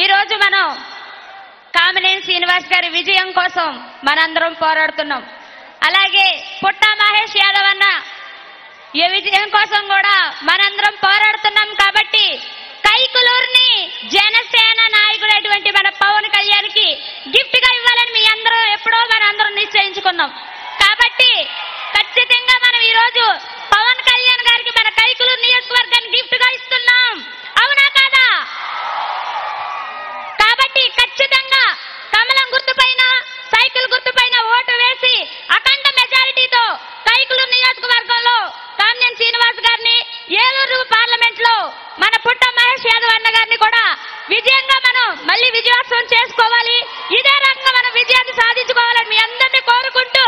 ఈరోజు మనం కామినేని శ్రీనివాస్ గారి విజయం కోసం మనందరం పోరాడుతున్నాం. అలాగే పుట్టా మహేష్ యాదవ్ అన్న ఈ విజయం కోసం కూడా మనందరం పోరాడుతున్నాం. కాబట్టి కైకులూరుని జనసేన నాయకుడైనటువంటి మన పవన్ కళ్యాణ్కి గిఫ్ట్ గా ఇవ్వాలని మీ అందరూ ఎప్పుడో మనందరం నిశ్చయించుకున్నాం. కాబట్టి ఖచ్చితంగా మనం ఈరోజు పవన్ కళ్యాణ్ గారికి మన కైకులూరు నియోజకవర్గాన్ని గిఫ్ట్ గా ఇస్తున్నాం. అవునా కాదా? కాబట్టి ఖచ్చితంగా కమలం గుర్తుపైన సైకిల్ గుర్తుపైన ఓటు వేసి అఖండ మెజారిటీతో కైకులూరు నియోజకవర్గంలో కామినేని శ్రీనివాస్ గారిని, ఏలూరు పార్లమెంట్ లో మన పుట్టా మహేష్ యాదవ్ అన్న గారిని కూడా విజయంగా మనం మళ్ళీ విజయోత్సవం చేసుకోవాలి. ఇదే రకంగా మనం విజయాన్ని సాధించుకోవాలని మీ అందరినీ కోరుకుంటూ,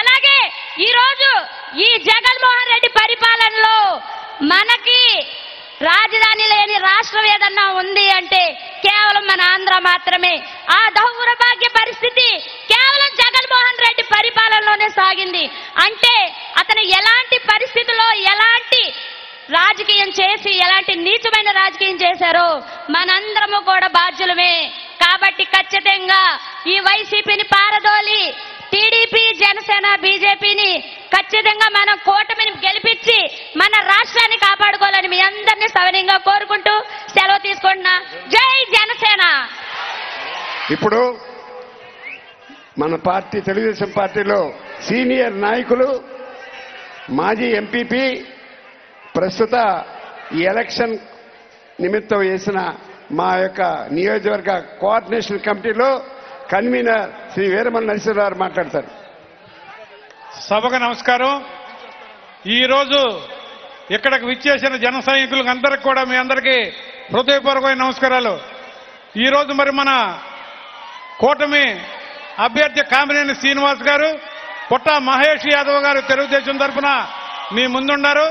అలాగే ఈ రోజు ఈ జగన్మోహన్ రెడ్డి పరిపాలనలో మనకి రాజధాని లేని రాష్ట్రం ఏదన్నా ఉంది అంటే కేవలం మన ఆంధ్ర మాత్రమే. ఆ దౌర్భాగ్య పరిస్థితి కేవలం జగన్మోహన్ రెడ్డి పరిపాలనలోనే సాగింది. అంటే అతను ఎలాంటి పరిస్థితుల్లో ఎలాంటి రాజకీయం చేసి ఎలాంటి నీచమైన రాజకీయం చేశారో మనందరము కూడా బాధ్యులమే. కాబట్టి ఖచ్చితంగా ఈ వైసీపీని పారదోలి టీడీపీ, జనసేన, బీజేపీని ఖచ్చితంగా మనం కూటమిని గెలిపించి మన రాష్ట్రాన్ని కాపాడుకోవాలని మీ అందరినీ సవినయంగా కోరుకుంటూ సెలవు తీసుకుంటున్నా. జై జనసేన. ఇప్పుడు మన పార్టీ తెలుగుదేశం పార్టీలో సీనియర్ నాయకులు, మాజీ ఎంపీపీ, ప్రస్తుత ఈ ఎలక్షన్ నిమిత్తం వేసిన మా యొక్క నియోజకవర్గ కోఆర్డినేషన్ కమిటీలో కన్వీనర్ శ్రీ వీరమల్లి నరసింహారావు మాట్లాడతారు. సభకు నమస్కారం. ఈరోజు ఇక్కడికి విచ్చేసిన జన సైనికులకు అందరికి కూడా మీ అందరికీ హృదయపూర్వకమైన నమస్కారాలు. ఈరోజు మరి మన కూటమి అభ్యర్థి కామినేని శ్రీనివాస్ గారు, పుట్టా మహేష్ యాదవ్ గారు తెలుగుదేశం తరఫున మీ ముందున్నారు.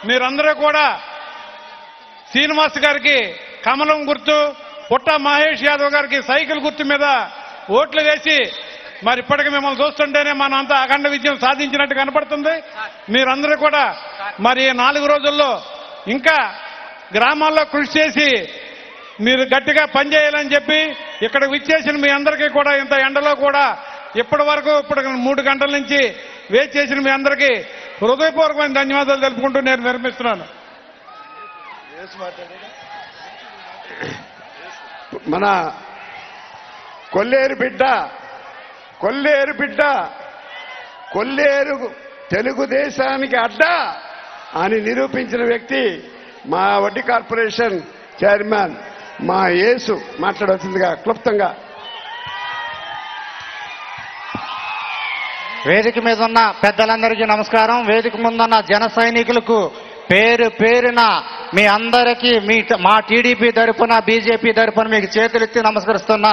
మీరందరూ కూడా శ్రీనివాస్ గారికి కమలం గుర్తు, పుట్టా మహేష్ యాదవ్ గారికి సైకిల్ గుర్తు మీద ఓట్లు వేసి మరి ఇప్పటికి మిమ్మల్ని చూస్తుంటేనే మనం అంతా అఖండ విజయం సాధించినట్టు కనపడుతుంది. మీరందరూ కూడా మరి 4 రోజుల్లో ఇంకా గ్రామాల్లో కృషి చేసి మీరు గట్టిగా పనిచేయాలని చెప్పి ఇక్కడికి విచ్చేసిన మీ అందరికీ కూడా ఇంత ఎండలో కూడా ఇప్పటి 3 గంటల నుంచి వేచి చేసిన మీ అందరికీ హృదయపూర్వకమైన ధన్యవాదాలు తెలుపుకుంటూ నేను విరమిస్తున్నాను. మన కొల్లేరు బిడ్డ కొల్లేరు తెలుగుదేశానికి అడ్డా అని నిరూపించిన వ్యక్తి మా వడ్డీ కార్పొరేషన్ చైర్మన్ మా యేసు మాట్లాడవలసిందిగా క్లుప్తంగా. వేదిక మీద ఉన్న పెద్దలందరికీ నమస్కారం. వేదిక ముందున్న జన సైనికులకు పేరు పేరున మీ అందరికీ మా టీడీపీ తరఫున, బీజేపీ తరఫున మీకు చేతులెత్తి నమస్కరిస్తున్నా.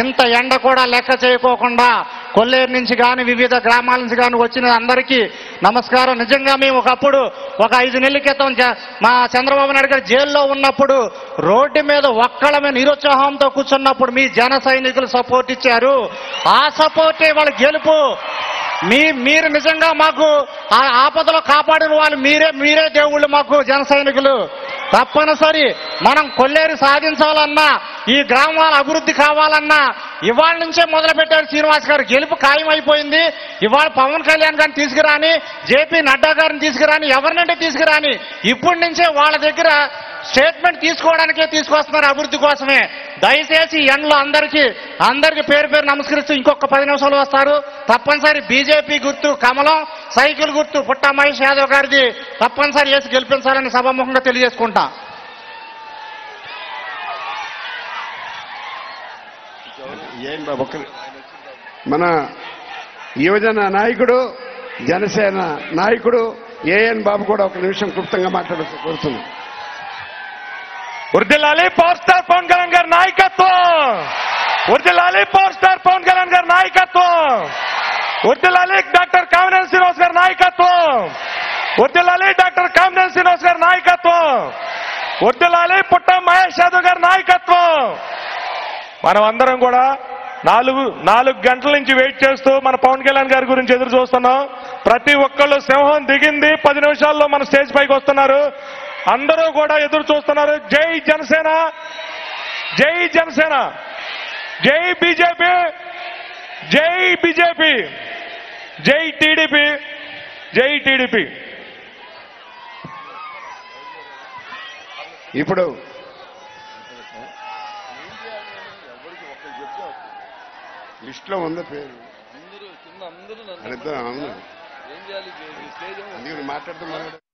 ఇంత ఎండ కూడా లెక్క చేయకోకుండా కొల్లేరు నుంచి కానీ వివిధ గ్రామాల నుంచి కానీ వచ్చిన అందరికీ నమస్కారం. నిజంగా మేము ఒకప్పుడు ఒక 5 నెలల క్రితం మా చంద్రబాబు నాయుడు గారు జైల్లో ఉన్నప్పుడు రోడ్డు మీద ఒక్కళ్ళమే నిరుత్సాహంతో కూర్చున్నప్పుడు మీ జన సైనికులు సపోర్ట్ ఇచ్చారు. ఆ సపోర్టే వాళ్ళ గెలుపు. మీరు నిజంగా మాకు ఆ ఆపదలో కాపాడిన వాళ్ళు మీరే దేవుళ్ళు మాకు జన సైనికులు. తప్పనిసరి మనం కొల్లేరు సాధించాలన్నా, ఈ గ్రామాల అభివృద్ధి కావాలన్నా ఇవాళ నుంచే మొదలు పెట్టారు శ్రీనివాస్ గారు. గెలుపు ఖాయమైపోయింది. ఇవాళ పవన్ కళ్యాణ్ గారిని తీసుకురాని, జేపీ నడ్డా గారిని తీసుకురాని, ఎవరినంటే తీసుకురాని, ఇప్పటి నుంచే వాళ్ళ దగ్గర స్టేట్మెంట్ తీసుకోవడానికే తీసుకొస్తున్నారు అభివృద్ధి కోసమే. దయచేసి ఎండలో అందరికీ పేరు పేరు నమస్కరిస్తూ ఇంకొక 10 నిమిషాలు వస్తారు. తప్పనిసరి బీజేపీ గుర్తు కమలం, సైకిల్ గుర్తు పుట్టా మహేష్ యాదవ్ గారిది తప్పనిసరి వేసి గెలిపించాలని సభాముఖంగా తెలియజేసుకుంటా. మన యువజన నాయకుడు, జనసేన నాయకుడు ఏఎన్ బాబు కూడా 1 నిమిషం క్లుప్తంగా కోరుతున్నాం. వర్ధిల్లాలి పవర్ స్టార్ పవన్ కళ్యాణ్ గారి నాయకత్వం, వర్ధిల్లాలి పవర్ స్టార్ పవన్ కళ్యాణ్ గారి నాయకత్వం, వర్ధిల్లాలి డాక్టర్ కామినేని శ్రీనివాస్ గారి నాయకత్వం, వర్ధిల్లాలి డాక్టర్ కామినేని శ్రీనివాస్ గారి నాయకత్వం, వర్ధిల్లాలి పుట్టా మహేష్ యాదవ్ గారి నాయకత్వం. మనం అందరం కూడా 4 గంటల నుంచి వెయిట్ చేస్తూ మన పవన్ కళ్యాణ్ గారి గురించి ఎదురు చూస్తున్నాం. ప్రతి ఒక్కళ్ళు సింహం దిగింది, 10 నిమిషాల్లో మన స్టేజ్ పైకి వస్తున్నారు. అందరూ కూడా ఎదురు చూస్తున్నారు. జై జనసేన. జై జనసేన, జై బీజేపీ, జై బీజేపీ, జై టీడీపీ, జై టీడీపీ. ఇప్పుడు లిస్ట్లో ఉంది పేరు అందరూ అడిద్దాం. అవును ఏం చేయాలి? అందుకని మాట్లాడుతున్నాను.